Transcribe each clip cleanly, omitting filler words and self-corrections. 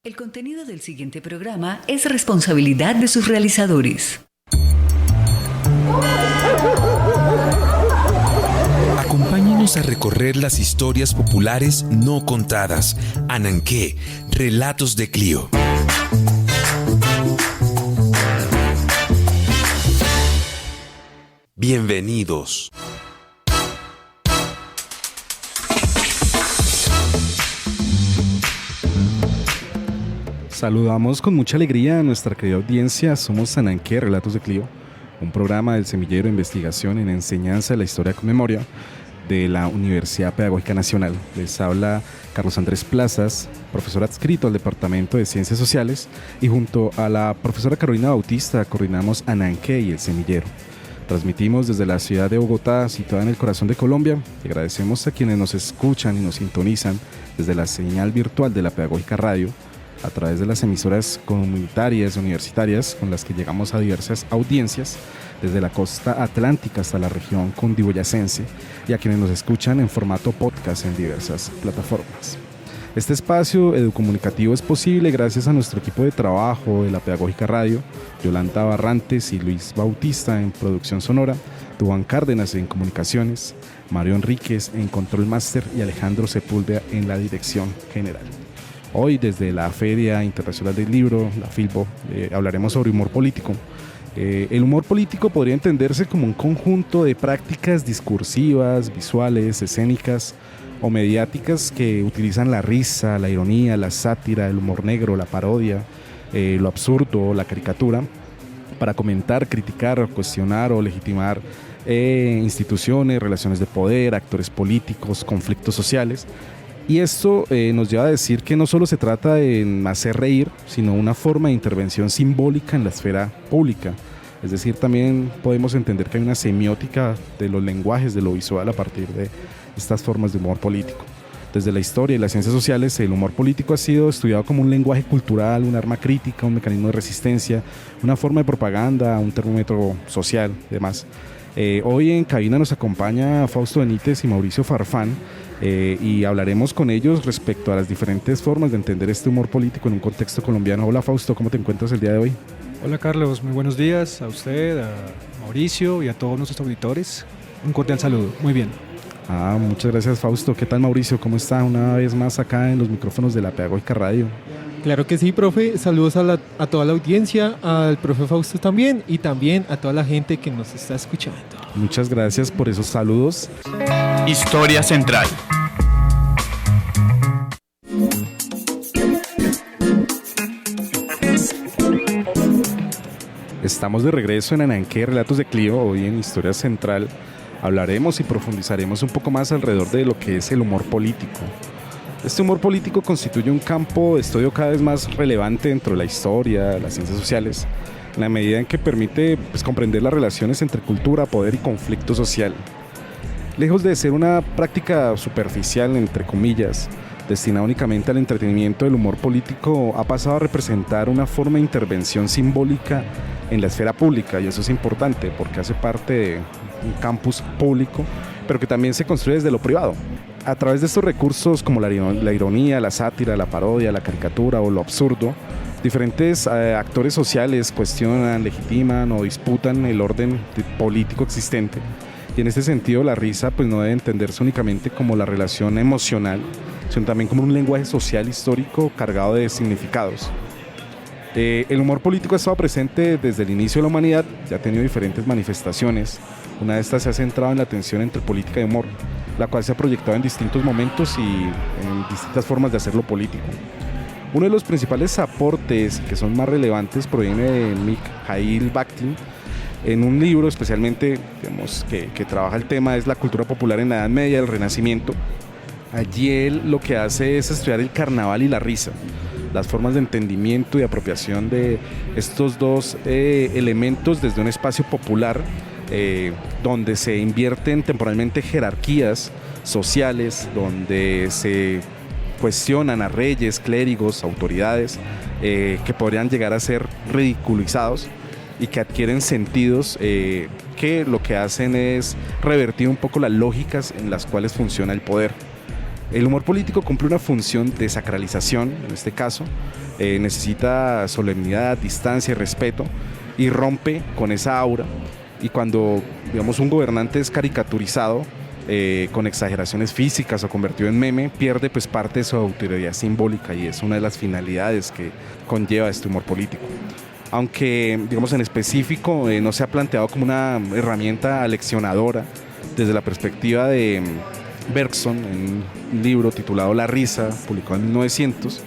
El contenido del siguiente programa es responsabilidad de sus realizadores. Acompáñenos a recorrer las historias populares no contadas. Ananqué, Relatos de Clio. Bienvenidos. Saludamos con mucha alegría a nuestra querida audiencia. Somos Ananqué, Relatos de Clio, un programa del Semillero de Investigación en Enseñanza de la Historia con Memoria de la Universidad Pedagógica Nacional. Les habla Carlos Andrés Plazas, profesor adscrito al Departamento de Ciencias Sociales, y junto a la profesora Carolina Bautista coordinamos Ananqué y el Semillero. Transmitimos desde la ciudad de Bogotá, situada en el corazón de Colombia, y agradecemos a quienes nos escuchan y nos sintonizan desde la señal virtual de la Pedagógica Radio, a través de las emisoras comunitarias universitarias con las que llegamos a diversas audiencias, desde la costa atlántica hasta la región cundiboyacense, y a quienes nos escuchan en formato podcast en diversas plataformas. Este espacio educomunicativo es posible gracias a nuestro equipo de trabajo de la Pedagógica Radio, Yolanda Barrantes y Luis Bautista en producción sonora, Duván Cárdenas en comunicaciones, Mario Enríquez en control máster y Alejandro Sepúlveda en la dirección general. Hoy, desde la Feria Internacional del Libro, la FILBO, hablaremos sobre humor político. El humor político podría entenderse como un conjunto de prácticas discursivas, visuales, escénicas o mediáticas que utilizan la risa, la ironía, la sátira, el humor negro, la parodia, lo absurdo, la caricatura, para comentar, criticar, cuestionar o legitimar instituciones, relaciones de poder, actores políticos, conflictos sociales. Y esto nos lleva a decir que no solo se trata de hacer reír, sino una forma de intervención simbólica en la esfera pública. Es decir, también podemos entender que hay una semiótica de los lenguajes de lo visual a partir de estas formas de humor político. Desde la historia y las ciencias sociales, el humor político ha sido estudiado como un lenguaje cultural, un arma crítica, un mecanismo de resistencia, una forma de propaganda, un termómetro social y demás. Hoy en cabina nos acompaña Fausto Benítez y Mauricio Farfán, y hablaremos con ellos respecto a las diferentes formas de entender este humor político en un contexto colombiano. Hola Fausto, ¿cómo te encuentras el día de hoy? Hola Carlos, muy buenos días a usted, a Mauricio y a todos nuestros auditores. Un cordial saludo, muy bien. Muchas gracias Fausto. ¿Qué tal Mauricio? ¿Cómo está una vez más acá en los micrófonos de la Pedagógica Radio? Claro que sí, profe. Saludos a toda la audiencia, al profe Fausto también, y también a toda la gente que nos está escuchando. Muchas gracias por esos saludos. Historia Central. Estamos de regreso en Ananqué, Relatos de Clio. Hoy en Historia Central hablaremos y profundizaremos un poco más alrededor de lo que es el humor político. Este humor político constituye un campo de estudio cada vez más relevante dentro de la historia, las ciencias sociales, en la medida en que permite comprender las relaciones entre cultura, poder y conflicto social. Lejos de ser una práctica superficial, entre comillas, destinada únicamente al entretenimiento, el humor político ha pasado a representar una forma de intervención simbólica en la esfera pública, y eso es importante porque hace parte de un campus público, pero que también se construye desde lo privado. A través de estos recursos como la ironía, la sátira, la parodia, la caricatura o lo absurdo, diferentes actores sociales cuestionan, legitiman o disputan el orden político existente. Y en este sentido la risa no debe entenderse únicamente como la relación emocional, sino también como un lenguaje social histórico cargado de significados. El humor político ha estado presente desde el inicio de la humanidad, ya ha tenido diferentes manifestaciones. Una de estas se ha centrado en la tensión entre política y humor, la cual se ha proyectado en distintos momentos y en distintas formas de hacerlo político. Uno de los principales aportes que son más relevantes proviene de Mikhail Bakhtin, en un libro especialmente que trabaja el tema es la cultura popular en la Edad Media y el Renacimiento. Allí él lo que hace es estudiar el carnaval y la risa, las formas de entendimiento y apropiación de estos dos elementos desde un espacio popular, donde se invierten temporalmente jerarquías sociales, donde se cuestionan a reyes, clérigos, autoridades que podrían llegar a ser ridiculizados y que adquieren sentidos que lo que hacen es revertir un poco las lógicas en las cuales funciona el poder. El humor político cumple una función de sacralización, en este caso, necesita solemnidad, distancia y respeto, y rompe con esa aura. Y cuando, digamos, un gobernante es caricaturizado con exageraciones físicas o convertido en meme, pierde pues parte de su autoridad simbólica, y es una de las finalidades que conlleva este humor político. Aunque, digamos, en específico no se ha planteado como una herramienta aleccionadora desde la perspectiva de Bergson, en un libro titulado La risa, publicado en 1900,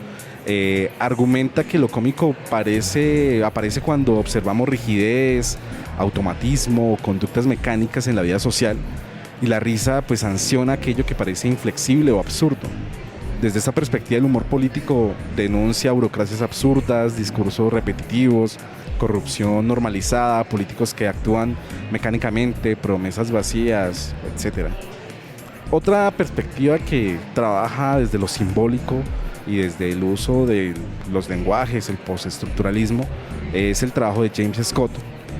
argumenta que lo cómico aparece cuando observamos rigidez, automatismo o conductas mecánicas en la vida social, y la risa pues sanciona aquello que parece inflexible o absurdo. Desde esta perspectiva, el humor político denuncia burocracias absurdas, discursos repetitivos, corrupción normalizada, políticos que actúan mecánicamente, promesas vacías, etc. Otra perspectiva que trabaja desde lo simbólico y desde el uso de los lenguajes, el postestructuralismo, es el trabajo de James Scott,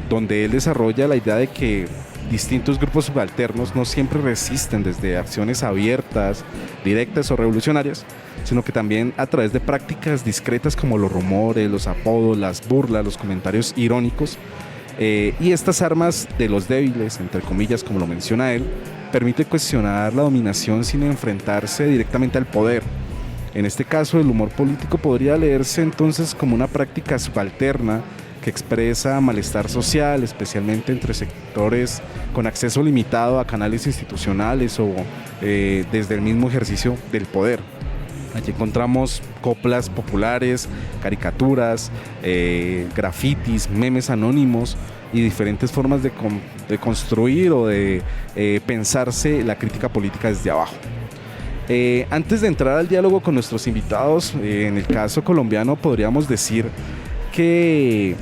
donde él desarrolla la idea de que distintos grupos subalternos no siempre resisten desde acciones abiertas, directas o revolucionarias, sino que también a través de prácticas discretas como los rumores, los apodos, las burlas, los comentarios irónicos, y estas armas de los débiles, entre comillas, como lo menciona él, permite cuestionar la dominación sin enfrentarse directamente al poder. En este caso, el humor político podría leerse entonces como una práctica subalterna que expresa malestar social, especialmente entre sectores con acceso limitado a canales institucionales o desde el mismo ejercicio del poder. Allí encontramos coplas populares, caricaturas, grafitis, memes anónimos y diferentes formas de construir o de pensarse la crítica política desde abajo. Antes de entrar al diálogo con nuestros invitados, en el caso colombiano podríamos decir que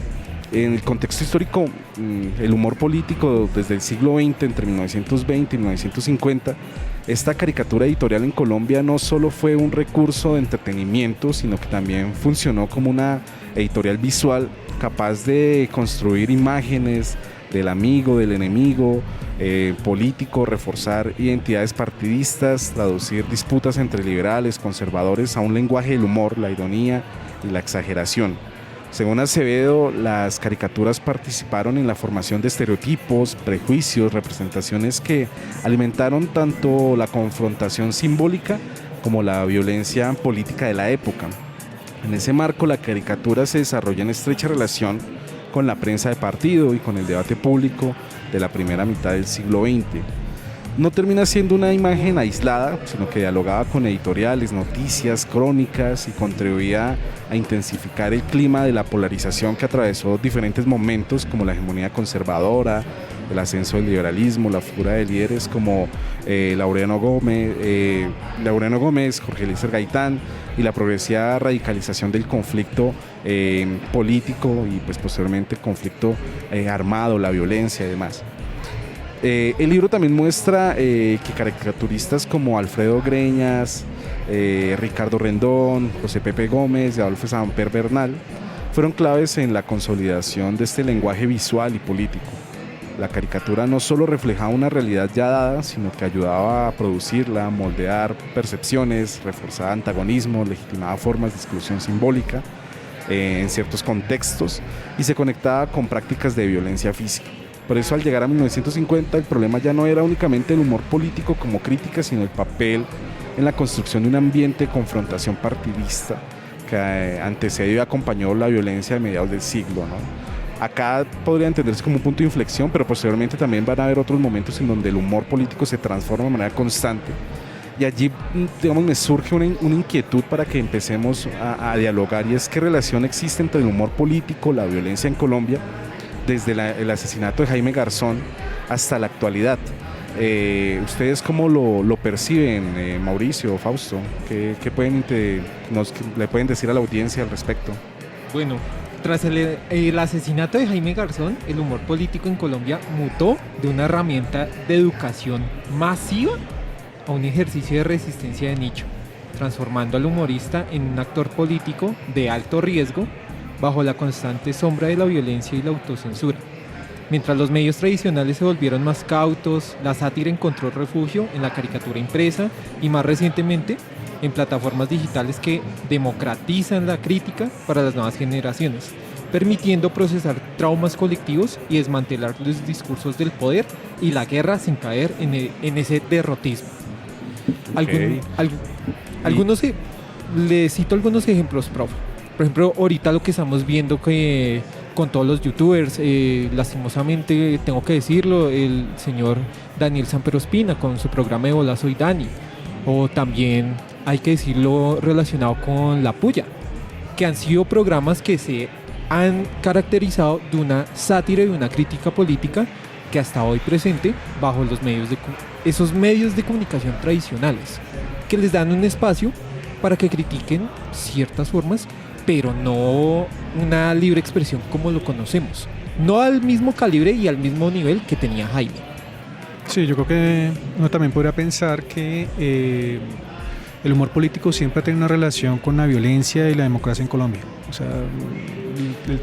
en el contexto histórico, el humor político desde el siglo XX, entre 1920 y 1950, esta caricatura editorial en Colombia no solo fue un recurso de entretenimiento, sino que también funcionó como una editorial visual capaz de construir imágenes del amigo, del enemigo político, reforzar identidades partidistas, traducir disputas entre liberales, conservadores a un lenguaje del humor, la ironía y la exageración. Según Acevedo, las caricaturas participaron en la formación de estereotipos, prejuicios, representaciones que alimentaron tanto la confrontación simbólica como la violencia política de la época. En ese marco, la caricatura se desarrolla en estrecha relación con la prensa de partido y con el debate público de la primera mitad del siglo XX. No termina siendo una imagen aislada, sino que dialogaba con editoriales, noticias, crónicas y contribuía a intensificar el clima de la polarización que atravesó diferentes momentos, como la hegemonía conservadora, el ascenso del liberalismo, la figura de líderes como Laureano Gómez, Jorge Eliezer Gaitán, y la progresiva radicalización del conflicto político y pues posteriormente el conflicto armado, la violencia y demás. El libro también muestra que caricaturistas como Alfredo Greñas, Ricardo Rendón, José Pepe Gómez y Adolfo Samper Bernal fueron claves en la consolidación de este lenguaje visual y político. La caricatura no solo reflejaba una realidad ya dada, sino que ayudaba a producirla, moldear percepciones, reforzaba antagonismos, legitimaba formas de exclusión simbólica en ciertos contextos y se conectaba con prácticas de violencia física. Por eso, al llegar a 1950, el problema ya no era únicamente el humor político como crítica, sino el papel en la construcción de un ambiente de confrontación partidista que antecedió y acompañó la violencia de mediados del siglo, ¿no? Acá podría entenderse como un punto de inflexión, pero posteriormente también van a haber otros momentos en donde el humor político se transforma de manera constante. Y allí, digamos, me surge una inquietud para que empecemos a dialogar, y es qué relación existe entre el humor político, la violencia en Colombia, desde el asesinato de Jaime Garzón hasta la actualidad. ¿Ustedes cómo lo perciben, Mauricio, Fausto? ¿Qué le pueden decir a la audiencia al respecto? Bueno, tras el asesinato de Jaime Garzón, el humor político en Colombia mutó de una herramienta de educación masiva a un ejercicio de resistencia de nicho, transformando al humorista en un actor político de alto riesgo bajo la constante sombra de la violencia y la autocensura. Mientras los medios tradicionales se volvieron más cautos, la sátira encontró refugio en la caricatura impresa y más recientemente en plataformas digitales que democratizan la crítica para las nuevas generaciones, permitiendo procesar traumas colectivos y desmantelar los discursos del poder y la guerra sin caer en ese derrotismo. Le cito algunos ejemplos, prof. Por ejemplo, ahorita lo que estamos viendo que con todos los youtubers, lastimosamente tengo que decirlo, el señor Daniel Samperospina con su programa de Hola Soy Dani, o también hay que decirlo relacionado con La Puya, que han sido programas que se han caracterizado de una sátira y una crítica política que hasta hoy presente bajo los esos medios de comunicación tradicionales, que les dan un espacio para que critiquen ciertas formas, pero no una libre expresión como lo conocemos, no al mismo calibre y al mismo nivel que tenía Jaime. Sí, yo creo que uno también podría pensar que el humor político siempre ha tenido una relación con la violencia y la democracia en Colombia. O sea,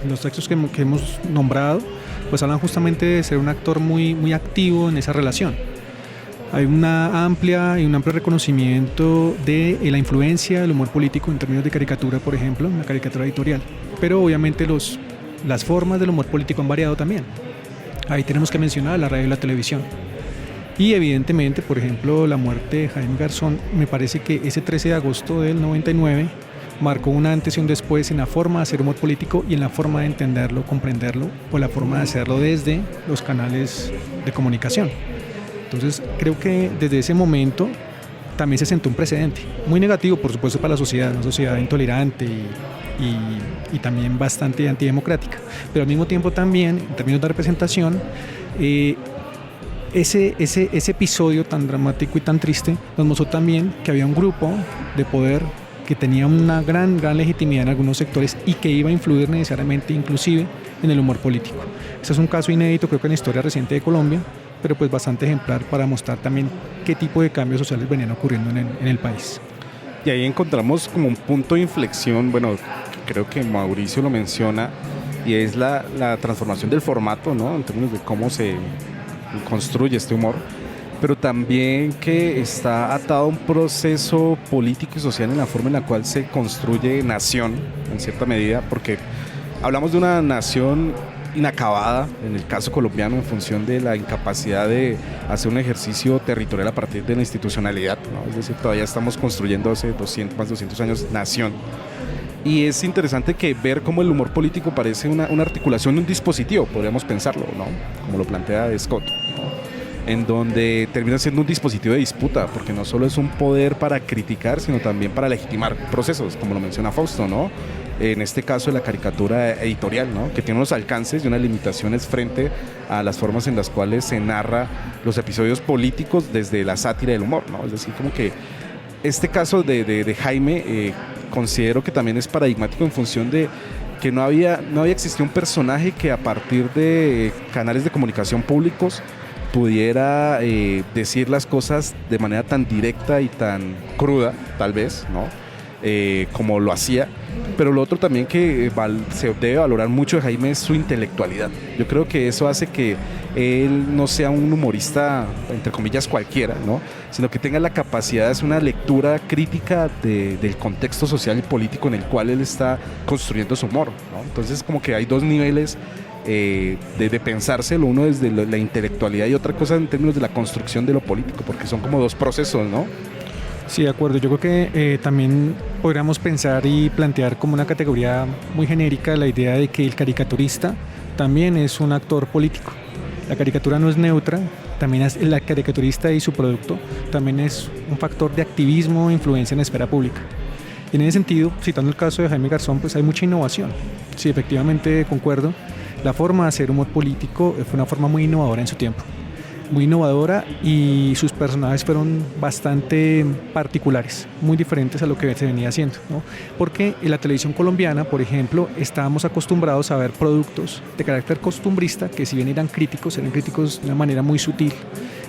los textos que hemos nombrado pues hablan justamente de ser un actor muy activo en esa relación. Hay un amplio reconocimiento de la influencia del humor político en términos de caricatura, por ejemplo, una caricatura editorial. Pero obviamente las formas del humor político han variado también. Ahí tenemos que mencionar la radio y la televisión. Y evidentemente, por ejemplo, la muerte de Jaime Garzón, me parece que ese 13 de agosto del 99 marcó un antes y un después en la forma de hacer humor político y en la forma de entenderlo, comprenderlo, o la forma de hacerlo desde los canales de comunicación. Entonces, creo que desde ese momento también se sentó un precedente, muy negativo, por supuesto, para la sociedad, una sociedad intolerante y también bastante antidemocrática. Pero al mismo tiempo también, en términos de representación, ese episodio tan dramático y tan triste nos mostró también que había un grupo de poder que tenía una gran legitimidad en algunos sectores y que iba a influir necesariamente inclusive en el humor político. Este es un caso inédito, creo que en la historia reciente de Colombia, pero pues bastante ejemplar para mostrar también qué tipo de cambios sociales venían ocurriendo en el país. Y ahí encontramos como un punto de inflexión, bueno, creo que Mauricio lo menciona, y es la transformación del formato, ¿no? En términos de cómo se construye este humor, pero también que está atado a un proceso político y social en la forma en la cual se construye nación, en cierta medida, porque hablamos de una nación inacabada, en el caso colombiano, en función de la incapacidad de hacer un ejercicio territorial a partir de la institucionalidad, ¿no? Es decir, todavía estamos construyendo hace más de 200 años nación. Y es interesante que ver cómo el humor político parece una articulación de un dispositivo, podríamos pensarlo, ¿no? Como lo plantea Scott, ¿no? En donde termina siendo un dispositivo de disputa, porque no solo es un poder para criticar, sino también para legitimar procesos, como lo menciona Fausto, ¿no? En este caso, la caricatura editorial, ¿no? Que tiene unos alcances y unas limitaciones frente a las formas en las cuales se narra los episodios políticos desde la sátira y el humor, ¿no? Es decir, como que este caso de Jaime considero que también es paradigmático en función de que no había existido un personaje que a partir de canales de comunicación públicos pudiera decir las cosas de manera tan directa y tan cruda, tal vez, ¿no? Como lo hacía. Pero lo otro también que se debe valorar mucho de Jaime es su intelectualidad. Yo creo que eso hace que él no sea un humorista, entre comillas, cualquiera, ¿no? Sino que tenga la capacidad de hacer una lectura crítica del contexto social y político en el cual él está construyendo su humor, ¿no? Entonces, como que hay dos niveles de pensárselo, uno desde la intelectualidad y otra cosa en términos de la construcción de lo político, porque son como dos procesos, ¿no? Sí, de acuerdo. Yo creo que también podríamos pensar y plantear como una categoría muy genérica la idea de que el caricaturista también es un actor político. La caricatura no es neutra, también es la caricaturista y su producto también es un factor de activismo e influencia en la esfera pública. Y en ese sentido, citando el caso de Jaime Garzón, pues hay mucha innovación. Sí, efectivamente concuerdo. La forma de hacer humor político fue una forma muy innovadora en su tiempo. Muy innovadora, y sus personajes fueron bastante particulares, muy diferentes a lo que se venía haciendo, ¿no? Porque en la televisión colombiana, por ejemplo, estábamos acostumbrados a ver productos de carácter costumbrista que, si bien eran críticos de una manera muy sutil.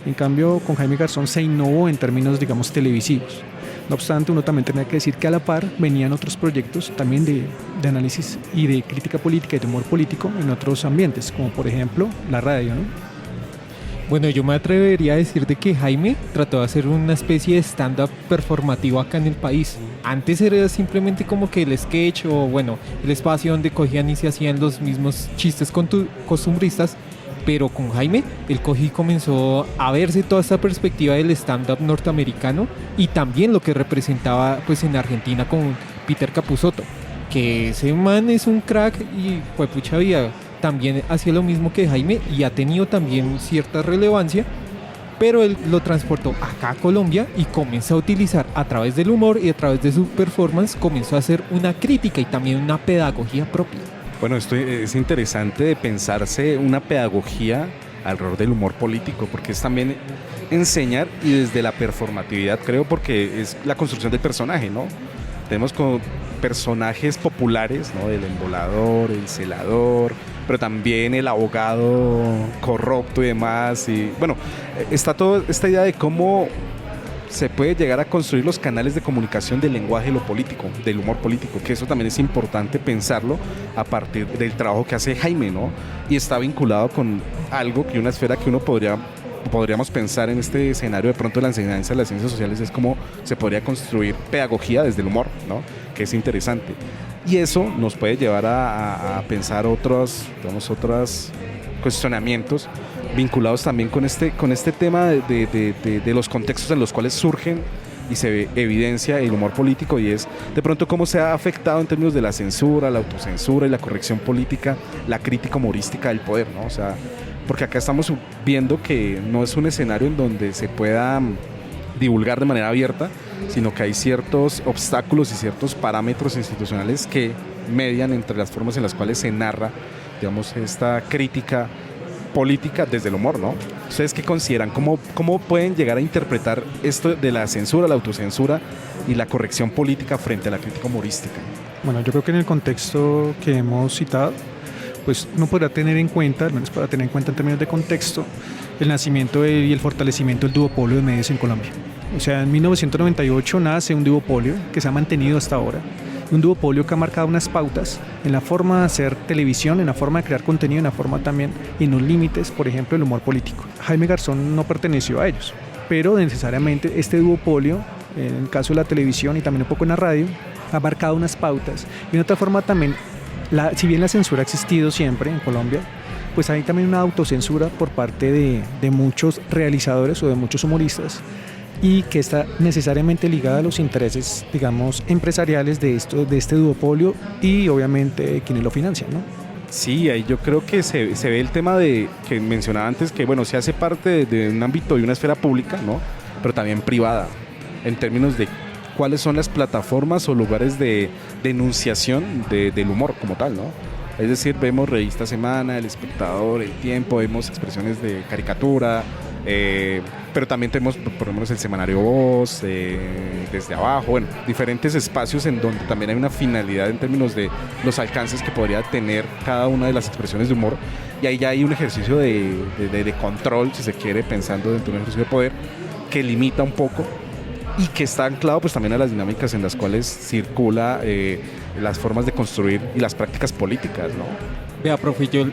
En cambio, con Jaime Garzón se innovó en términos, digamos, televisivos. No obstante, uno también tenía que decir que a la par venían otros proyectos también de análisis y de crítica política y de humor político en otros ambientes, como por ejemplo la radio, ¿no? Bueno, yo me atrevería a decir de que Jaime trató de hacer una especie de stand-up performativo acá en el país. Antes era simplemente como que el sketch o bueno, el espacio donde cogían y se hacían los mismos chistes costumbristas, pero con Jaime, él cogió y comenzó a verse toda esta perspectiva del stand-up norteamericano y también lo que representaba pues en Argentina con Peter Capusotto, que ese man es un crack y fue pucha vida. También hacía lo mismo que Jaime y ha tenido también cierta relevancia, pero él lo transportó acá a Colombia y comenzó a utilizar a través del humor y a través de su performance, comenzó a hacer una crítica y también una pedagogía propia. Bueno, esto es interesante de pensarse una pedagogía alrededor del humor político, porque es también enseñar y desde la performatividad, creo, porque es la construcción del personaje, ¿no? Tenemos como personajes populares, ¿no? El embolador, el celador, pero también el abogado corrupto y demás. Y bueno, está toda esta idea de cómo se puede llegar a construir los canales de comunicación del lenguaje, lo político, del humor político, que eso también es importante pensarlo a partir del trabajo que hace Jaime, ¿no? Y está vinculado con algo que una esfera que uno podríamos pensar en este escenario de pronto de la enseñanza de las ciencias sociales, es cómo se podría construir pedagogía desde el humor, ¿no? Que es interesante. Y eso nos puede llevar a pensar otros cuestionamientos vinculados también con este tema de los contextos en los cuales surgen y se evidencia el humor político, y es de pronto cómo se ha afectado en términos de la censura, la autocensura y la corrección política, la crítica humorística del poder, ¿no? O sea, porque acá estamos viendo que no es un escenario en donde se pueda divulgar de manera abierta, sino que hay ciertos obstáculos y ciertos parámetros institucionales que median entre las formas en las cuales se narra, digamos, esta crítica política desde el humor, ¿no? ¿Ustedes qué consideran? ¿Cómo pueden llegar a interpretar esto de la censura, la autocensura y la corrección política frente a la crítica humorística? Bueno, yo creo que en el contexto que hemos citado, pues uno podrá tener en cuenta, al menos podrá tener en cuenta en términos de contexto, el nacimiento y el fortalecimiento del duopolio de medios en Colombia. O sea, en 1998 nace un duopolio que se ha mantenido hasta ahora. Un duopolio que ha marcado unas pautas en la forma de hacer televisión, en la forma de crear contenido, en la forma también, y en los límites, por ejemplo, el humor político. Jaime Garzón no perteneció a ellos, pero necesariamente este duopolio, en el caso de la televisión y también un poco en la radio, ha marcado unas pautas. Y de otra forma también, si bien la censura ha existido siempre en Colombia, pues hay también una autocensura por parte de muchos realizadores o de muchos humoristas, y que está necesariamente ligada a los intereses, digamos, empresariales de este duopolio y obviamente quienes lo financian, ¿no? Sí, ahí yo creo que se ve el tema de que mencionaba antes, que bueno, se hace parte de un ámbito y una esfera pública, ¿no? Pero también privada, en términos de cuáles son las plataformas o lugares de denunciación del humor como tal, ¿no? Es decir, vemos Revista Semana, El Espectador, El Tiempo, vemos expresiones de caricatura, pero también tenemos por lo menos el semanario Voz, Desde Abajo, bueno, diferentes espacios en donde también hay una finalidad en términos de los alcances que podría tener cada una de las expresiones de humor, y ahí ya hay un ejercicio de control, si se quiere, pensando dentro de un ejercicio de poder que limita un poco y que está anclado pues también a las dinámicas en las cuales circula las formas de construir y las prácticas políticas, ¿no? Vea, profe, yo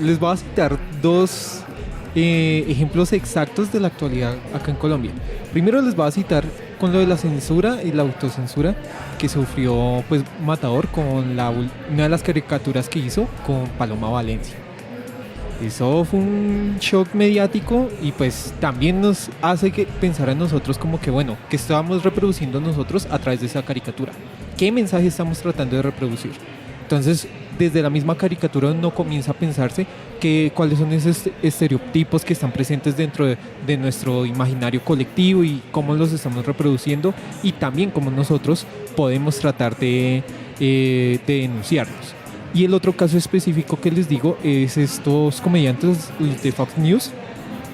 les voy a citar dos ejemplos exactos de la actualidad acá en Colombia. Primero les voy a citar con lo de la censura y la autocensura que sufrió pues Matador con una de las caricaturas que hizo con Paloma Valencia. Eso fue un shock mediático y pues también nos hace pensar a nosotros como que bueno, ¿qué estábamos reproduciendo nosotros a través de esa caricatura? ¿Qué mensaje estamos tratando de reproducir? Entonces, desde la misma caricatura uno comienza a pensarse cuáles son esos estereotipos que están presentes dentro de nuestro imaginario colectivo y cómo los estamos reproduciendo, y también cómo nosotros podemos tratar de denunciarlos. Y el otro caso específico que les digo es estos comediantes de Fox News,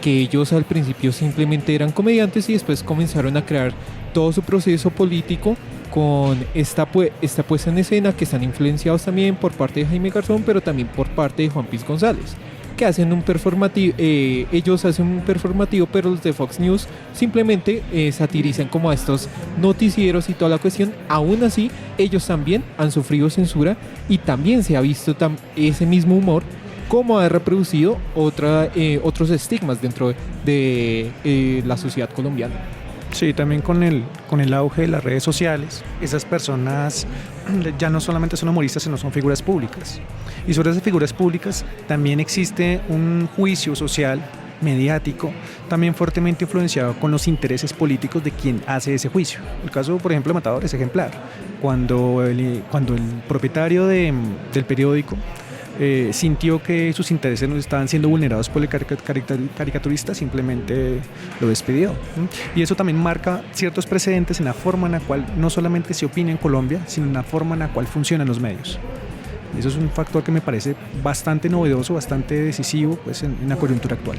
que ellos al principio simplemente eran comediantes y después comenzaron a crear todo su proceso político con esta puesta en escena, que están influenciados también por parte de Jaime Garzón, pero también por parte de Juan Piz González, que hacen un performativo. Ellos hacen un performativo, pero los de Fox News simplemente satirizan como a estos noticieros y toda la cuestión. Aún así, ellos también han sufrido censura y también se ha visto ese mismo humor cómo ha reproducido otros estigmas dentro de la sociedad colombiana. Sí, también con el auge de las redes sociales, esas personas ya no solamente son humoristas, sino son figuras públicas. Y sobre esas figuras públicas también existe un juicio social, mediático, también fuertemente influenciado con los intereses políticos de quien hace ese juicio. El caso, por ejemplo, de Matador es ejemplar. Cuando el propietario del periódico sintió que sus intereses no estaban siendo vulnerados por el caricaturista, simplemente lo despidió. Y eso también marca ciertos precedentes en la forma en la cual no solamente se opina en Colombia, sino en la forma en la cual funcionan los medios. Eso es un factor que me parece bastante novedoso, bastante decisivo pues, en la coyuntura actual.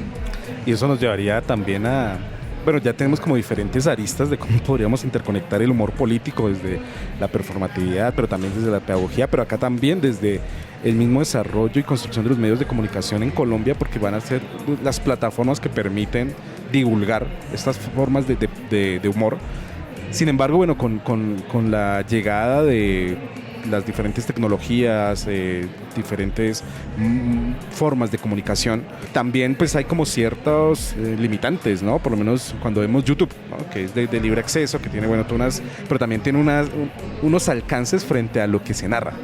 Y eso nos llevaría también a... Bueno, ya tenemos como diferentes aristas de cómo podríamos interconectar el humor político desde la performatividad, pero también desde la pedagogía, pero acá también desde el mismo desarrollo y construcción de los medios de comunicación en Colombia, porque van a ser las plataformas que permiten divulgar estas formas de humor. Sin embargo, bueno, con la llegada de las diferentes tecnologías, diferentes formas de comunicación, también pues hay como ciertos limitantes, ¿no? Por lo menos cuando vemos YouTube, ¿no? Que es de libre acceso, que tiene, bueno, pero también tiene unos alcances frente a lo que se narra.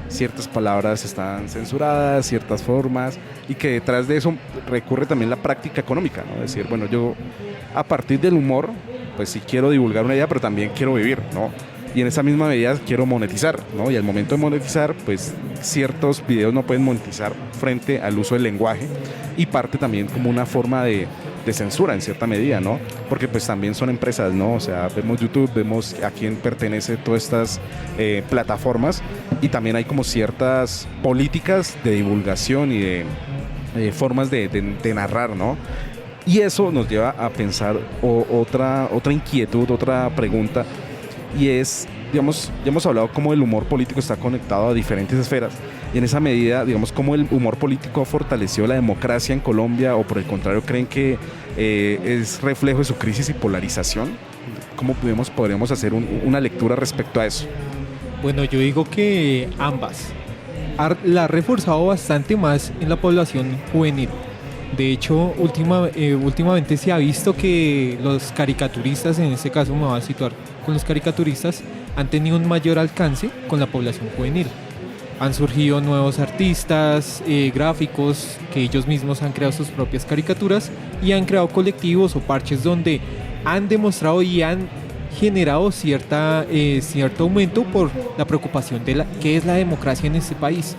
Ciertas palabras están censuradas, ciertas formas, y que detrás de eso recurre también la práctica económica, ¿no? Es decir, bueno, yo a partir del humor, pues sí quiero divulgar una idea, pero también quiero vivir, ¿no? Y en esa misma medida quiero monetizar, ¿no? Y al momento de monetizar, pues ciertos videos no pueden monetizar frente al uso del lenguaje, y parte también como una forma de censura en cierta medida, ¿no? Porque pues también son empresas, ¿no? O sea, vemos YouTube, vemos a quién pertenece todas estas plataformas, y también hay como ciertas políticas de divulgación y de formas de narrar, ¿no? Y eso nos lleva a pensar otra inquietud, otra pregunta, y es, digamos, ya hemos hablado cómo el humor político está conectado a diferentes esferas, y en esa medida, digamos, cómo el humor político ha fortalecido la democracia en Colombia, o por el contrario, creen que es reflejo de su crisis y polarización. ¿Cómo podríamos hacer una lectura respecto a eso? Bueno, yo digo que ambas. La ha reforzado bastante más en la población juvenil. De hecho, últimamente se ha visto que los caricaturistas, en este caso me voy a situar con los caricaturistas, han tenido un mayor alcance con la población juvenil. Han surgido nuevos artistas, gráficos, que ellos mismos han creado sus propias caricaturas y han creado colectivos o parches donde han demostrado y han generado cierto aumento por la preocupación de qué es la democracia en este país.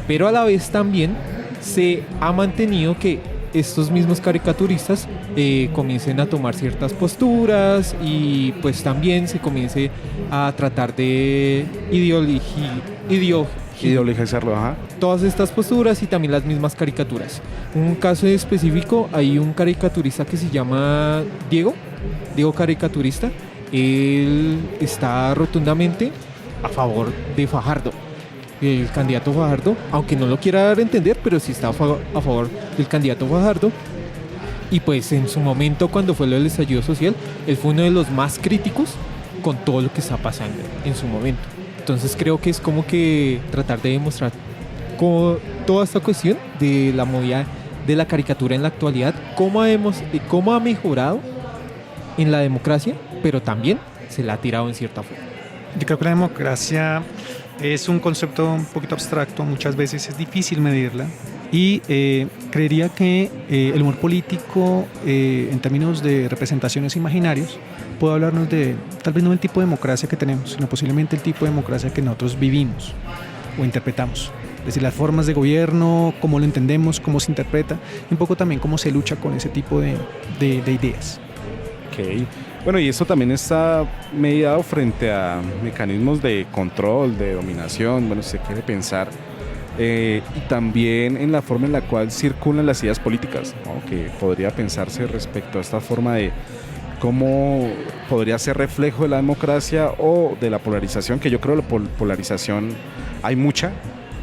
Pero a la vez también se ha mantenido que estos mismos caricaturistas comiencen a tomar ciertas posturas, y pues también se comience a tratar de Ideologizarlo, ajá. todas estas posturas y también las mismas caricaturas. Un caso específico, hay un caricaturista que se llama Diego Caricaturista. Él está rotundamente a favor de Fajardo, el candidato Fajardo, aunque no lo quiera dar a entender, pero sí está a favor del candidato Fajardo. Y pues en su momento, cuando fue lo del estallido social, él fue uno de los más críticos con todo lo que está pasando en su momento. Entonces creo que es como que tratar de demostrar como toda esta cuestión de la movida de la caricatura en la actualidad, cómo ha mejorado en la democracia, pero también se la ha tirado en cierta forma. Yo creo que la democracia es un concepto un poquito abstracto, muchas veces es difícil medirla, y creería que el humor político, en términos de representaciones imaginarios, puede hablarnos de, tal vez no del tipo de democracia que tenemos, sino posiblemente el tipo de democracia que nosotros vivimos o interpretamos. Es decir, las formas de gobierno, cómo lo entendemos, cómo se interpreta, y un poco también cómo se lucha con ese tipo de ideas. Ok. Bueno, y eso también está mediado frente a mecanismos de control, de dominación, bueno, si se quiere pensar, y también en la forma en la cual circulan las ideas políticas, ¿no? Que podría pensarse respecto a esta forma de cómo podría ser reflejo de la democracia o de la polarización, que yo creo que la polarización hay mucha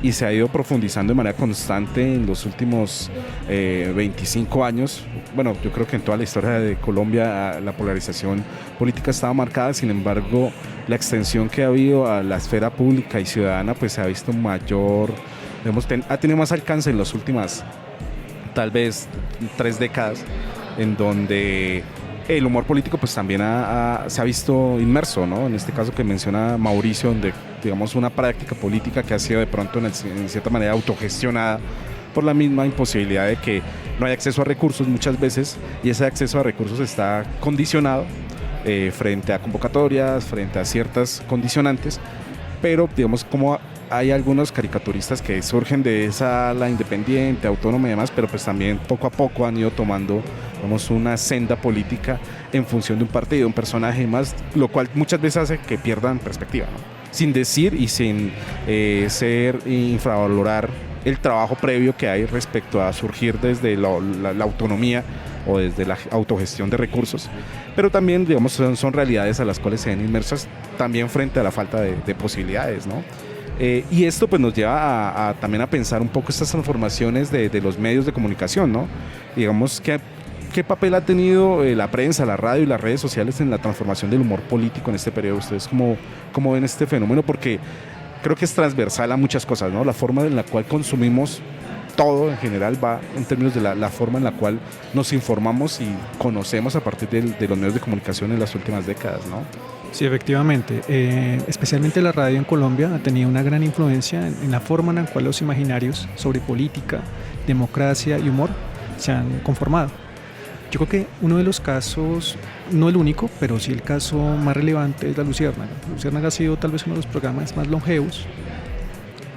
y se ha ido profundizando de manera constante en los últimos 25 años. Bueno, yo creo que en toda la historia de Colombia la polarización política estaba marcada, sin embargo, la extensión que ha habido a la esfera pública y ciudadana pues se ha visto mayor ha tenido más alcance en las últimas, tal vez, 3 décadas, en donde el humor político pues también se ha visto inmerso, ¿no? En este caso que menciona Mauricio, donde digamos una práctica política que ha sido de pronto en cierta manera autogestionada por la misma imposibilidad de que no hay acceso a recursos muchas veces, y ese acceso a recursos está condicionado frente a convocatorias, frente a ciertas condicionantes, pero digamos como hay algunos caricaturistas que surgen de esa ala independiente, autónoma y demás, pero pues también poco a poco han ido tomando, digamos, una senda política en función de un partido, un personaje y más, lo cual muchas veces hace que pierdan perspectiva, ¿no? Sin decir y sin infravalorar el trabajo previo que hay respecto a surgir desde la autonomía o desde la autogestión de recursos, pero también, digamos, son realidades a las cuales se ven inmersas también frente a la falta de posibilidades, ¿no? Y esto pues nos lleva también a pensar un poco estas transformaciones de los medios de comunicación, ¿no? Digamos, ¿qué papel ha tenido la prensa, la radio y las redes sociales en la transformación del humor político en este periodo? ¿Ustedes cómo ven este fenómeno? Porque creo que es transversal a muchas cosas, ¿no? La forma en la cual consumimos todo en general va en términos de la forma en la cual nos informamos y conocemos a partir de los medios de comunicación en las últimas décadas, ¿no? Sí, efectivamente. Especialmente la radio en Colombia ha tenido una gran influencia en la forma en la cual los imaginarios sobre política, democracia y humor se han conformado. Yo creo que uno de los casos, no el único, pero sí el caso más relevante es La Luciérnaga. La Luciérnaga ha sido tal vez uno de los programas más longevos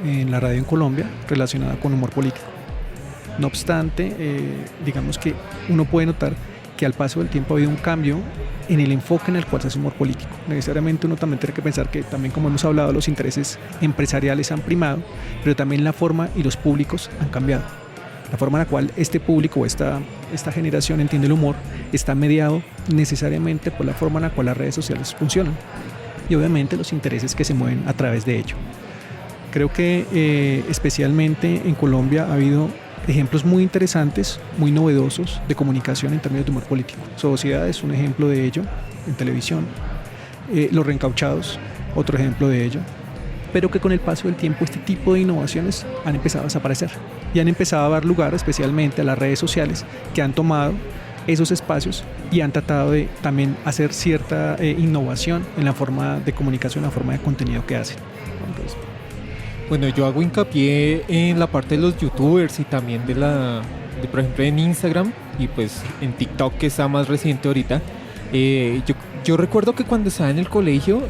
en la radio en Colombia relacionada con humor político. No obstante, digamos que uno puede notar que al paso del tiempo ha habido un cambio en el enfoque en el cual se hace humor político. Necesariamente uno también tiene que pensar que también, como hemos hablado, los intereses empresariales han primado, pero también la forma y los públicos han cambiado. La forma en la cual este público o esta generación entiende el humor está mediado necesariamente por la forma en la cual las redes sociales funcionan y obviamente los intereses que se mueven a través de ello. Creo que especialmente en Colombia ha habido ejemplos muy interesantes, muy novedosos de comunicación en términos de humor político. Sociedad es un ejemplo de ello en televisión, Los Reencauchados, otro ejemplo de ello, pero que con el paso del tiempo este tipo de innovaciones han empezado a desaparecer y han empezado a dar lugar especialmente a las redes sociales que han tomado esos espacios y han tratado de también hacer cierta innovación en la forma de comunicación, en la forma de contenido que hacen. Entonces, bueno, yo hago hincapié en la parte de los youtubers y también por ejemplo, en Instagram y pues en TikTok, que está más reciente ahorita. Yo recuerdo que cuando estaba en el colegio,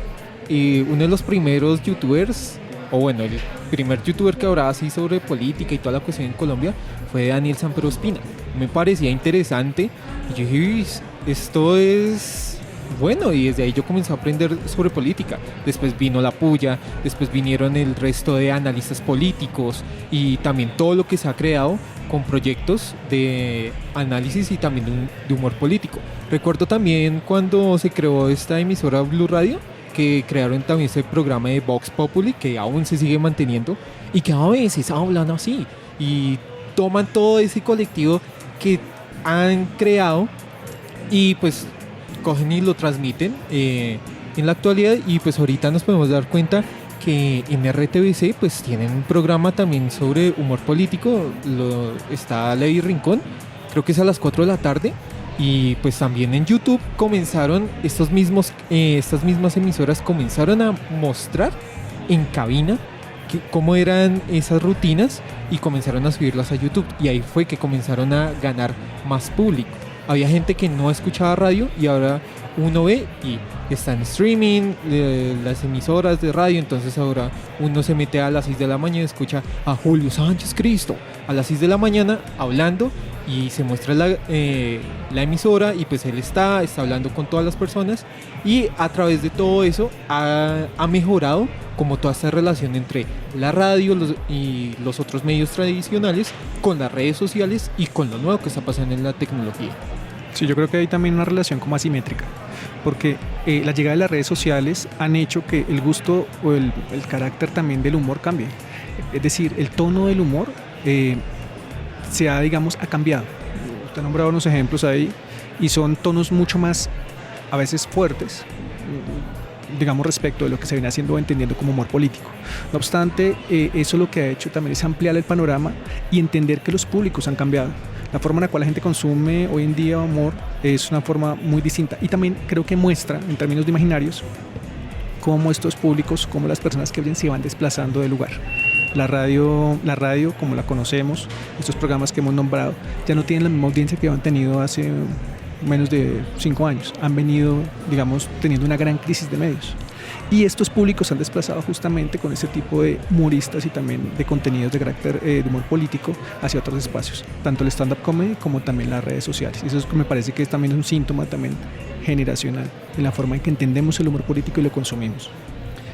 uno de los primeros youtubers, o bueno, el primer youtuber que hablaba así sobre política y toda la cuestión en Colombia fue Daniel Sanpero Ospina. Me parecía interesante y yo dije, esto es bueno, y desde ahí yo comencé a aprender sobre política. Después vino La Puya, después vinieron el resto de analistas políticos y también todo lo que se ha creado con proyectos de análisis y también de humor político. Recuerdo también cuando se creó esta emisora Blue Radio, que crearon también ese programa de Vox Populi, que aún se sigue manteniendo y que a veces hablan así y toman todo ese colectivo que han creado y pues cogen y lo transmiten en la actualidad. Y pues ahorita nos podemos dar cuenta que en RTBC pues tienen un programa también sobre humor político, está Ley Rincón, creo que es a las 4 de la tarde. Y pues también en YouTube comenzaron estas mismas emisoras comenzaron a mostrar en cabina cómo eran esas rutinas y comenzaron a subirlas a YouTube, y ahí fue que comenzaron a ganar más público. Había gente que no escuchaba radio y ahora uno ve y está en streaming las emisoras de radio, entonces ahora uno se mete a las 6 de la mañana y escucha a Julio Sánchez Cristo a las 6 de la mañana hablando y se muestra la emisora y pues él está hablando con todas las personas, y a través de todo eso ha mejorado como toda esta relación entre la radio y los otros medios tradicionales con las redes sociales y con lo nuevo que está pasando en la tecnología. Sí, yo creo que hay también una relación como asimétrica, porque la llegada de las redes sociales han hecho que el gusto o el carácter también del humor cambie. Es decir, el tono del humor ha cambiado. Usted ha nombrado unos ejemplos ahí y son tonos mucho más, a veces fuertes, digamos, respecto de lo que se viene haciendo o entendiendo como humor político. No obstante, eso lo que ha hecho también es ampliar el panorama y entender que los públicos han cambiado. La forma en la cual la gente consume hoy en día humor es una forma muy distinta, y también creo que muestra, en términos de imaginarios, cómo estos públicos, cómo las personas que ven se van desplazando del lugar. La radio como la conocemos, estos programas que hemos nombrado, ya no tienen la misma audiencia que han tenido hace menos de 5 años. Han venido, digamos, teniendo una gran crisis de medios. Y estos públicos se han desplazado justamente con ese tipo de humoristas y también de contenidos de carácter de humor político hacia otros espacios, tanto el stand-up comedy como también las redes sociales. Y eso me parece que también es un síntoma también generacional en la forma en que entendemos el humor político y lo consumimos.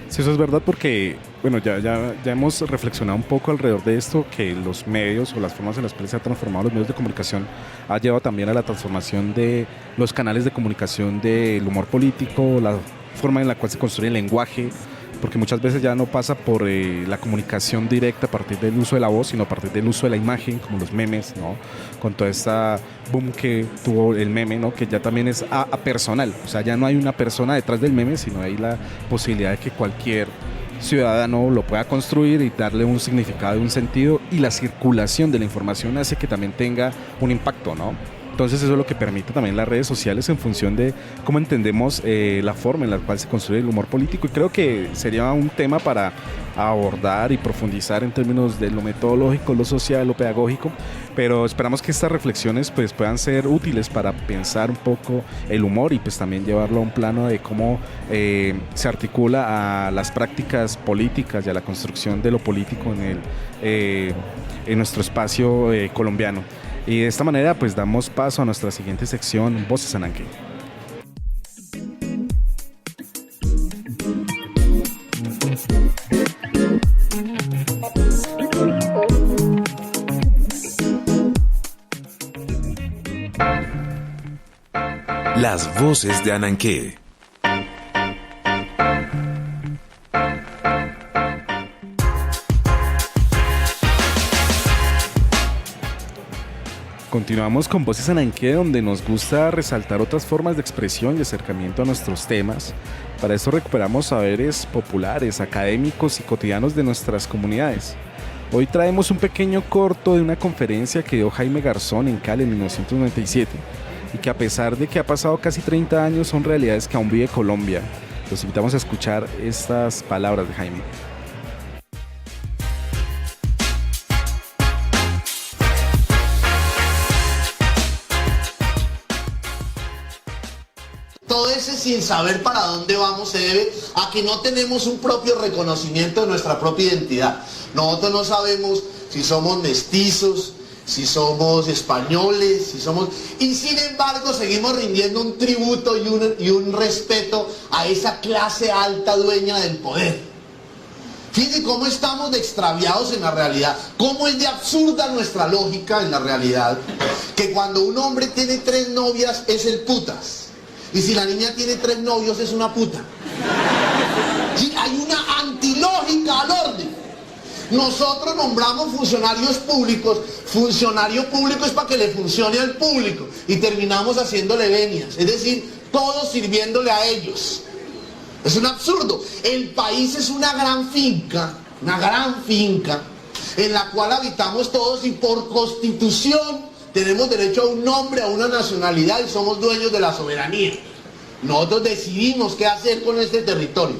Sí, eso es verdad, porque bueno, ya hemos reflexionado un poco alrededor de esto, que los medios o las formas en las que se han transformado los medios de comunicación ha llevado también a la transformación de los canales de comunicación del humor político, la forma en la cual se construye el lenguaje, porque muchas veces ya no pasa por la comunicación directa a partir del uso de la voz, sino a partir del uso de la imagen, como los memes, ¿no? Con toda esta boom que tuvo el meme, ¿no? Que ya también es personal, o sea, ya no hay una persona detrás del meme, sino hay la posibilidad de que cualquier ciudadano lo pueda construir y darle un significado y un sentido, y la circulación de la información hace que también tenga un impacto, ¿no? Entonces eso es lo que permite también las redes sociales en función de cómo entendemos la forma en la cual se construye el humor político, y creo que sería un tema para abordar y profundizar en términos de lo metodológico, lo social, lo pedagógico, pero esperamos que estas reflexiones pues puedan ser útiles para pensar un poco el humor y pues también llevarlo a un plano de cómo se articula a las prácticas políticas y a la construcción de lo político en nuestro espacio colombiano. Y de esta manera pues damos paso a nuestra siguiente sección, Voces Ananke. Las voces de Ananke. Continuamos con Voces Ananke, donde nos gusta resaltar otras formas de expresión y acercamiento a nuestros temas. Para eso recuperamos saberes populares, académicos y cotidianos de nuestras comunidades. Hoy traemos un pequeño corto de una conferencia que dio Jaime Garzón en Cali en 1997, y que a pesar de que ha pasado casi 30 años son realidades que aún vive Colombia. Los invitamos a escuchar estas palabras de Jaime. Todo ese sin saber para dónde vamos se debe a que no tenemos un propio reconocimiento de nuestra propia identidad. Nosotros no sabemos si somos mestizos, si somos españoles, y sin embargo seguimos rindiendo un tributo y un respeto a esa clase alta dueña del poder. Fíjense cómo estamos de extraviados en la realidad, cómo es de absurda nuestra lógica en la realidad, que cuando un hombre tiene 3 novias es el putas. Y si la niña tiene 3 novios es una puta. Sí, hay una antilógica al orden. Nosotros nombramos funcionarios públicos. Funcionario público es para que le funcione al público. Y terminamos haciéndole venias. Es decir, todos sirviéndole a ellos. Es un absurdo. El país es una gran finca en la cual habitamos todos, y por constitución tenemos derecho a un nombre, a una nacionalidad, y somos dueños de la soberanía. Nosotros decidimos qué hacer con este territorio.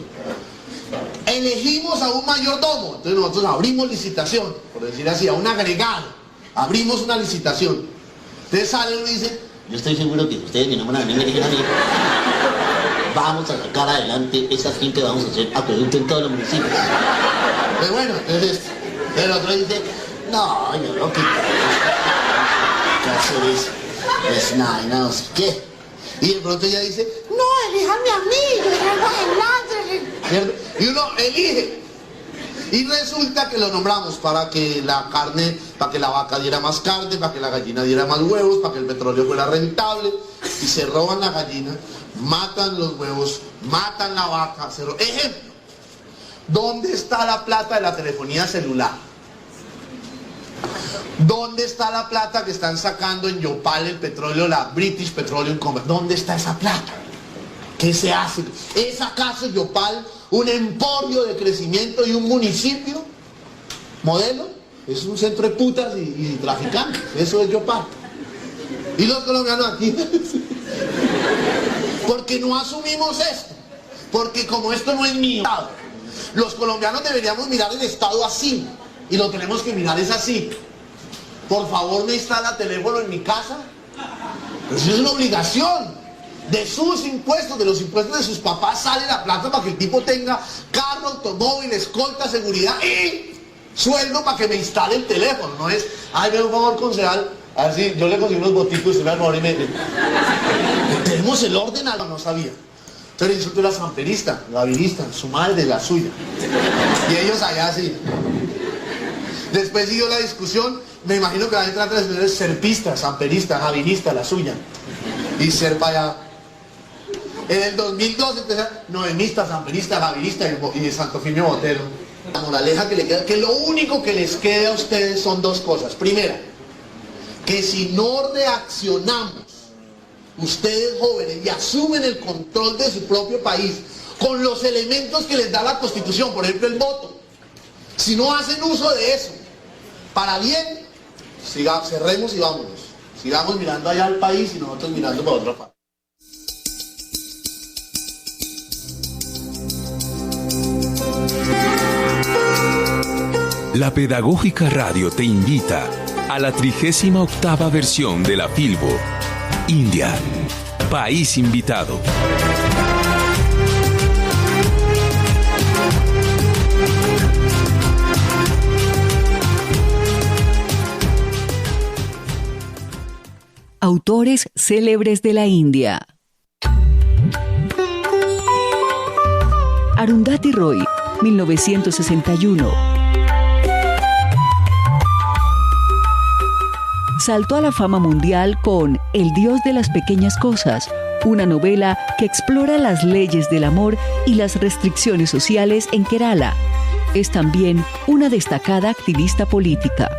Elegimos a un mayordomo, entonces nosotros abrimos licitación, por decir así, a un agregado. Abrimos una licitación. Entonces sale y dice: yo estoy seguro que ustedes que no van a venir a elegir a mí, vamos a sacar adelante esa finca y vamos a hacer acueducto en todos los municipios. Pues bueno, entonces el otro dice: no, yo no quiero hacer eso, es nada, no sé qué. Y de pronto ella dice: no, elíjame a mí, yo salgo adelante. Y uno elige. Y resulta que lo nombramos para que la vaca diera más carne, para que la gallina diera más huevos, para que el petróleo fuera rentable. Y se roban la gallina, matan los huevos, matan la vaca. Ejemplo, ¿dónde está la plata de la telefonía celular? ¿Dónde está la plata que están sacando en Yopal el petróleo, la British Petroleum Company? ¿Dónde está esa plata? ¿Qué se hace? ¿Es acaso Yopal un emporio de crecimiento y un municipio modelo? Es un centro de putas y traficantes. Eso es Yopal. Y los colombianos aquí. Porque no asumimos esto. Porque como esto no es mío, los colombianos deberíamos mirar el Estado así. Y lo tenemos que mirar es así. Por favor, me instala teléfono en mi casa. Pero eso es una obligación. De sus impuestos, de los impuestos de sus papás sale la plata para que el tipo tenga carro, automóvil, escolta, seguridad y sueldo para que me instale el teléfono. No es, ay, me da un favor, concejal, a ver si yo le consigo unos boticos y usted me da el favor y me... Tenemos el orden, no sabía. Pero insulto a la samperista, la virista, su madre, la suya. Y ellos allá así. Después siguió la discusión, me imagino que van a entrar tres veces serpista, samperista, javinista, la suya. Y serpa allá. En el 2012 empezaron noemista, samperista, gavilista y Santofimio Botero. La moraleja que le queda, que lo único que les queda a ustedes son dos cosas. Primera, que si no reaccionamos, ustedes jóvenes, y asumen el control de su propio país con los elementos que les da la Constitución, por ejemplo el voto, si no hacen uso de eso, para bien, cerremos y vámonos. Sigamos mirando allá al país y nosotros mirando para otra parte. La Pedagógica Radio te invita a la 38ª versión de la Filbo, India, país invitado. Autores célebres de la India. Arundhati Roy, 1961. Saltó a la fama mundial con El Dios de las Pequeñas Cosas, una novela que explora las leyes del amor y las restricciones sociales en Kerala. Es también una destacada activista política.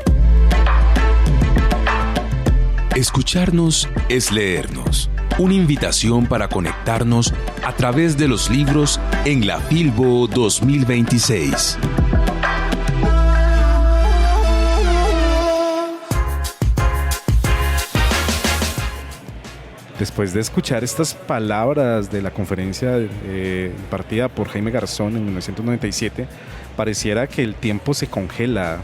Escucharnos es leernos. Una invitación para conectarnos a través de los libros en la Filbo 2026. Después de escuchar estas palabras de la conferencia impartida por Jaime Garzón en 1997, pareciera que el tiempo se congela,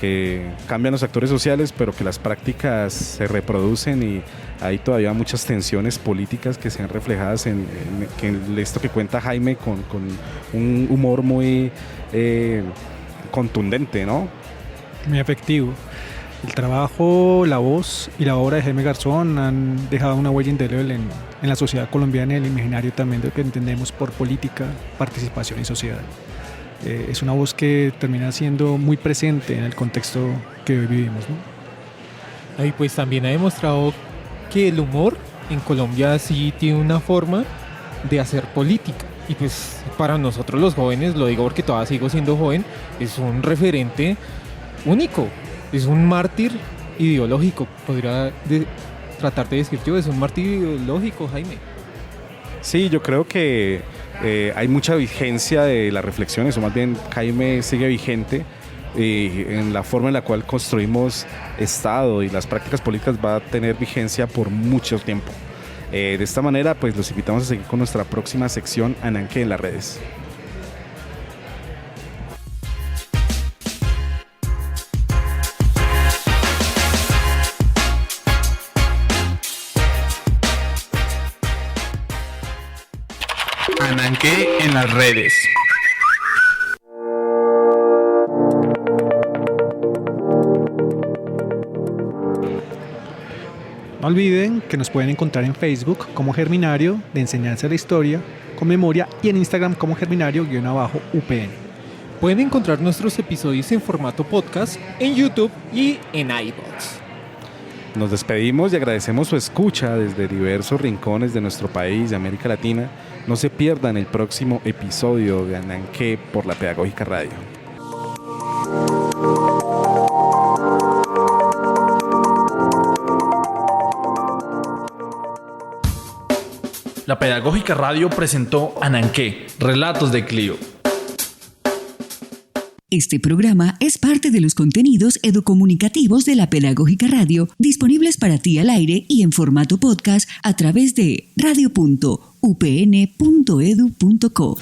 que cambian los actores sociales, pero que las prácticas se reproducen y hay todavía muchas tensiones políticas que se ven reflejadas en esto que cuenta Jaime con un humor muy contundente, ¿no? Muy efectivo. El trabajo, la voz y la obra de Jaime Garzón han dejado una huella indeleble en la sociedad colombiana y en el imaginario también de lo que entendemos por política, participación y sociedad. Es una voz que termina siendo muy presente en el contexto que hoy vivimos, ¿no? Y pues también ha demostrado que el humor en Colombia sí tiene una forma de hacer política. Y pues para nosotros los jóvenes, lo digo porque todavía sigo siendo joven, es un referente único. Es un mártir ideológico, podría tratar de decir yo, es un mártir ideológico, Jaime. Sí, yo creo que hay mucha vigencia de las reflexiones, o más bien Jaime sigue vigente en la forma en la cual construimos Estado y las prácticas políticas va a tener vigencia por mucho tiempo. De esta manera, pues los invitamos a seguir con nuestra próxima sección Ananke en las redes. Ananke en las redes. No olviden que nos pueden encontrar en Facebook como Germinario de Enseñanza de la Historia con Memoria y en Instagram como Germinario_UPN. Pueden encontrar nuestros episodios en formato podcast en YouTube y en iVoox. Nos despedimos y agradecemos su escucha desde diversos rincones de nuestro país, de América Latina. No se pierdan el próximo episodio de Ananke por la Pedagógica Radio. La Pedagógica Radio presentó Ananqué, Relatos de Clio. Este programa es parte de los contenidos educomunicativos de la Pedagógica Radio, disponibles para ti al aire y en formato podcast a través de radio.upn.edu.co.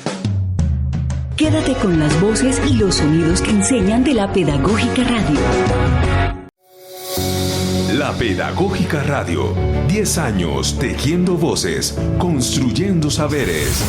Quédate con las voces y los sonidos que enseñan de la Pedagógica Radio. La Pedagógica Radio, 10 años tejiendo voces, construyendo saberes.